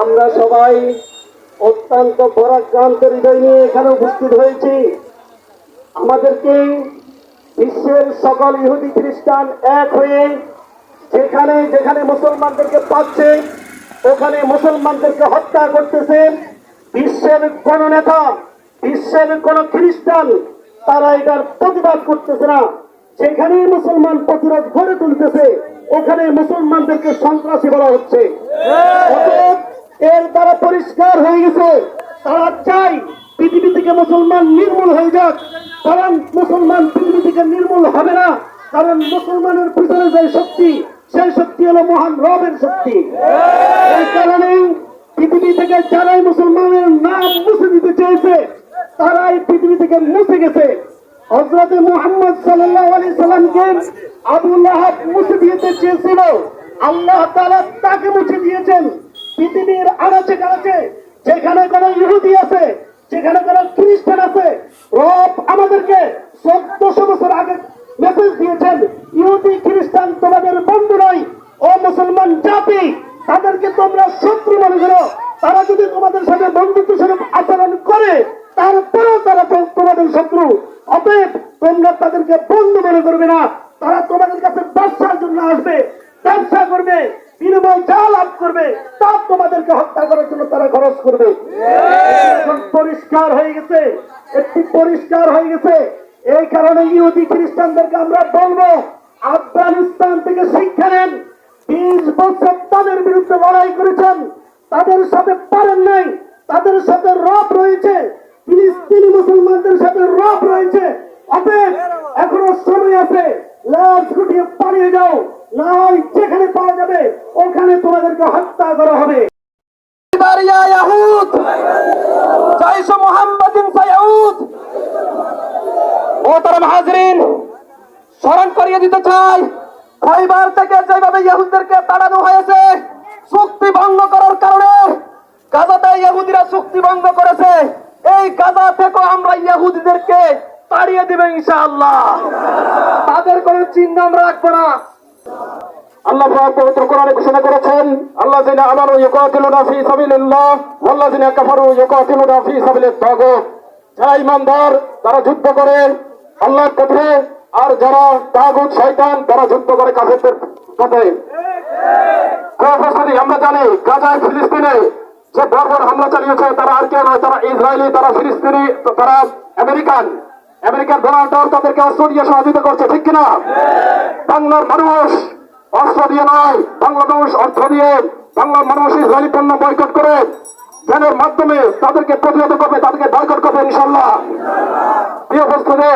আমরা সবাই অত্যন্ত পরাক্রান্ত হৃদয় নিয়ে এখানে উপস্থিত হয়েছি। আমাদেরকে বিশ্বের সকল ইহুদি খ্রিস্টান এক হয়ে যেখানে যেখানে মুসলমানদেরকে পাচ্ছে ওখানে মুসলমানদেরকে হত্যা করতেছে। বিশ্বের কোন নেতা, বিশ্বের কোন খ্রিস্টান তারা এটার প্রতিবাদ করতেছে না। যেখানেই মুসলমান প্রতিরোধ গড়ে তুলতেছে ওখানে মুসলমানদেরকে সন্ত্রাসী বলা হচ্ছে। এর দ্বারা পরিষ্কার হয়ে গেছে তারা চাই পৃথিবী থেকে মুসলমান নির্মূল হয়ে যাক। কারণ মুসলমান পৃথিবী থেকে নির্মূল হবে না, কারণ মুসলমানের পিছনে যে শক্তি সেই শক্তি হলো মহান রবের শক্তি। এই কারণেই পৃথিবী থেকে যারাই মুসলমানের নাম মুছে দিতে চেয়েছে তারাই পৃথিবী থেকে মুছে গেছে। হযরত মুহাম্মদ সাল্লাল্লাহু আলাইহি সাল্লামকে আবু লাহাব মুছে দিতে চেয়েছিল, আল্লাহ তাআলা তাকে মুছে দিয়েছেন। পৃথিবীর আনাচে কানাচে যেখানে কোনো ইহুদি আছে, যেখানে কোনো খ্রিস্টান আছে, রব আমাদেরকে 1400 বছর আগে মেসেজ দিয়েছেন, ইহুদি খ্রিস্টান তোমাদের বন্ধু নয়, ও মুসলমান জাতি তাদেরকে তোমরা শত্রু মনে করো। তারা যদি তোমাদের সাথে বন্ধুত্ব স্বরূপ আচরণ করে তারপরেও তারা তোমাদের শত্রু। অতএব তোমরা তাদেরকে বন্ধু মনে করবে না। তারা তোমাদের কাছে ব্যবসার জন্য আসবে, ব্যবসা করবে, বিনিময় যা লাভ করবে তা তোমাদেরকে হত্যা করার জন্য তারা খরচ করবে। এখন পরিষ্কার হয়ে গেছে, একটি পরিষ্কার হয়ে গেছে। এই কারণে ইহুদি খ্রিস্টানদেরকে আমরা বলবো আফগানিস্তান থেকে শিক্ষা নেন। 20 বছর তাদের বিরুদ্ধে লড়াই করেছেন, তাদের সাথে পারেন নাই, তাদের সাথে রব রয়েছে, ফিলিস্তিনি মুসলমানদের সাথে রব রয়েছে। অতএব এখনো সময় আছে, লাশ গুটিয়ে পালিয়ে যাও, না হয় যেখানে পাওয়া যাবে ওখানে তোমাদেরকে হত্যা করা হবে। স্মরণ করিয়ে দিতে চাই, খয়বার থেকে যেভাবে ইহুদিদেরকে তাড়ানো হয়েছে চুক্তি ভঙ্গ করার কারণে, গাজাতে ইহুদিরা চুক্তি ভঙ্গ করেছে। এই গাজা থেকে আমরা ইহুদিদেরকে তাড়িয়ে দেব ইনশাআল্লাহ। তাদের কোনো চিহ্ন আমরা রাখবো না। আল্লাহ পাক পবিত্র কোরআনে ঘোষণা করেছেন, আল্লাযিনা আমানু ইউকাতিলুনা ফি সাবিলিল্লাহ ওয়াল্লাযিনা কাফারু ইউকাতিলুনা ফি সাবিলিত তাগুত। যারা ঈমানদার তারা যুদ্ধ করে আল্লাহর পথে, আর যারা তাগুত শয়তান তারা যুদ্ধ করে কাফেরদের পথে। আমরা জানি গাজায় ফিলিস্তিনে যে বর্বর হামলা চালিয়েছে তারা আর কেউ নয়, তারা ইসরায়েলি, তারা ফিলিস্তিনি, তারা আমেরিকার ডোনাল্ড ট্রাম্প তাদেরকে অস্ত্র দিয়ে সহযোগিতা করছে, ঠিক কিনা? বাংলার মানুষ অস্ত্র দিয়ে নয়, বাংলা মানুষ অর্থ দিয়ে, বাংলার মানুষ ইসরায়েলি পণ্য বয়কট করে জ্ঞানের মাধ্যমে তাদেরকে প্রতিহত করবে, তাদেরকে বয়কট করবে ইনশাআল্লাহ। প্রিয় উপস্থিতি,